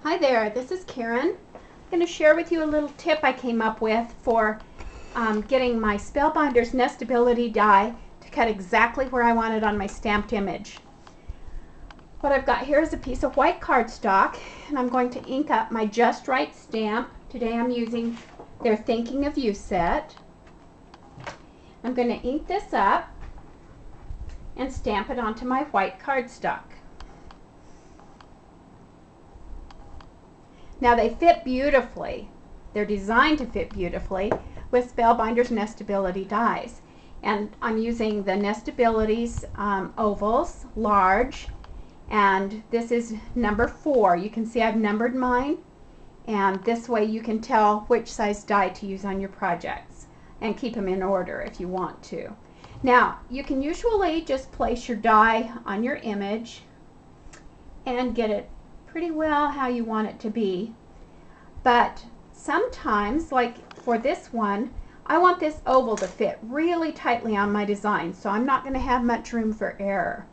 Hi there, this is Karen. I'm going to share with you a little tip I came up with for getting my Spellbinders Nestability die to cut exactly where I want it on my stamped image. What I've got here is a piece of white cardstock, and I'm going to ink up my Just Right stamp. Today I'm using their Thinking of You set. I'm going to ink this up and stamp it onto my white cardstock. Now they fit beautifully. They're designed to fit beautifully with Spellbinders Nestability dies. And I'm using the Nestabilities ovals, large, and this is number 4. You can see I've numbered mine, and this way you can tell which size die to use on your projects and keep them in order if you want to. Now, you can usually just place your die on your image and get it pretty well how you want it to be, but sometimes, like for this one, I want this oval to fit really tightly on my design, so I'm not going to have much room for error.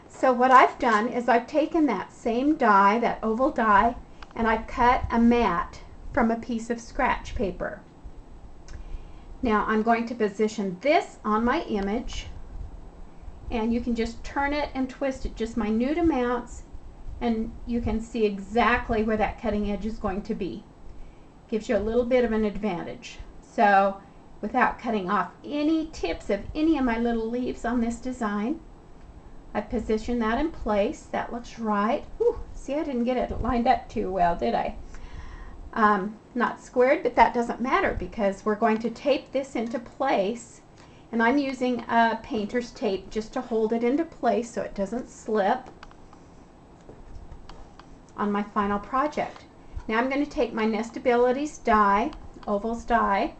So what I've done is I've taken that same die, that oval die, and I've cut a mat from a piece of scratch paper. Now I'm going to position this on my image, and you can just turn it and twist it just minute amounts, and you can see exactly where that cutting edge is going to be. Gives you a little bit of an advantage. So without cutting off any tips of any of my little leaves on this design, I've positioned that in place. That looks right. Whew, see, I didn't get it lined up too well, did I? Not squared, but that doesn't matter because we're going to tape this into place, and I'm using a painter's tape just to hold it into place so it doesn't slip on my final project. Now I'm going to take my Nestabilities die, ovals die,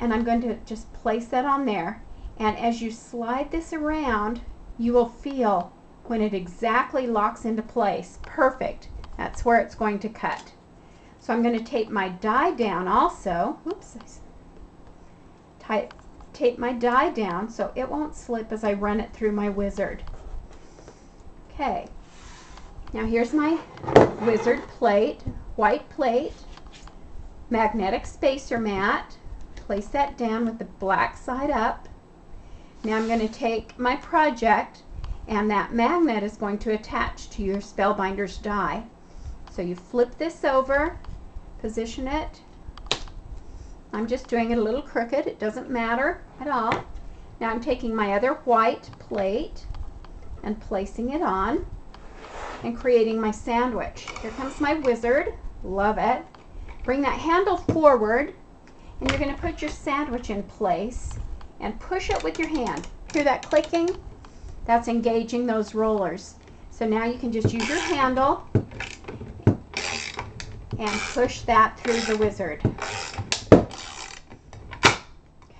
and I'm going to just place that on there, and as you slide this around, you will feel when it exactly locks into place. Perfect. That's where it's going to cut. So I'm going to tape my die down also. Oops. Tape my die down so it won't slip as I run it through my wizard. Okay. Now here's my wizard plate, white plate, magnetic spacer mat. Place that down with the black side up. Now I'm going to take my project, and that magnet is going to attach to your Spellbinders die. So you flip this over, position it. I'm just doing it a little crooked. It doesn't matter at all. Now I'm taking my other white plate and placing it on and creating my sandwich. Here comes my wizard. Love it. Bring that handle forward, and you're going to put your sandwich in place and push it with your hand. Hear that clicking? That's engaging those rollers. So now you can just use your handle and push that through the wizard.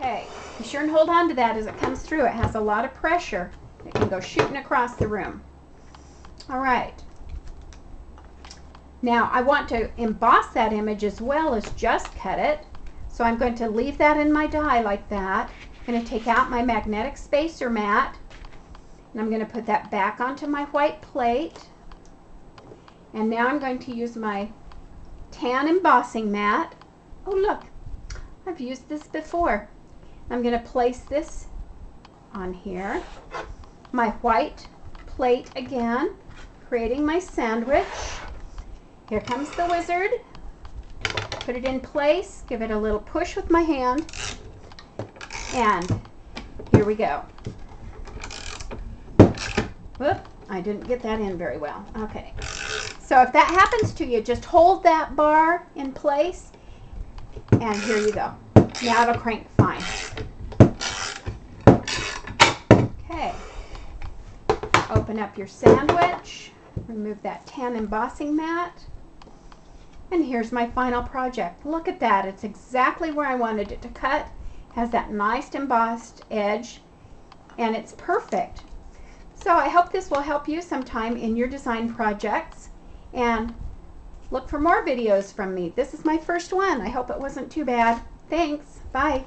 Okay, be sure and hold on to that as it comes through. It has a lot of pressure. It can go shooting across the room. All right. Now I want to emboss that image as well as just cut it. So I'm going to leave that in my die like that. I'm going to take out my magnetic spacer mat, and I'm going to put that back onto my white plate. And now I'm going to use my tan embossing mat. Oh look, I've used this before. I'm going to place this on here. My white plate again, creating my sandwich. Here comes the wizard. Put it in place, give it a little push with my hand, and here we go. Whoop, I didn't get that in very well. Okay, so if that happens to you, just hold that bar in place, and here you go. Now it'll crank fine. Okay, open up your sandwich, remove that tan embossing mat, and here's my final project. Look at that. It's exactly where I wanted it to cut. Has that nice embossed edge, and it's perfect. So I hope this will help you sometime in your design projects, and look for more videos from me. This is my first one. I hope it wasn't too bad. Thanks. Bye.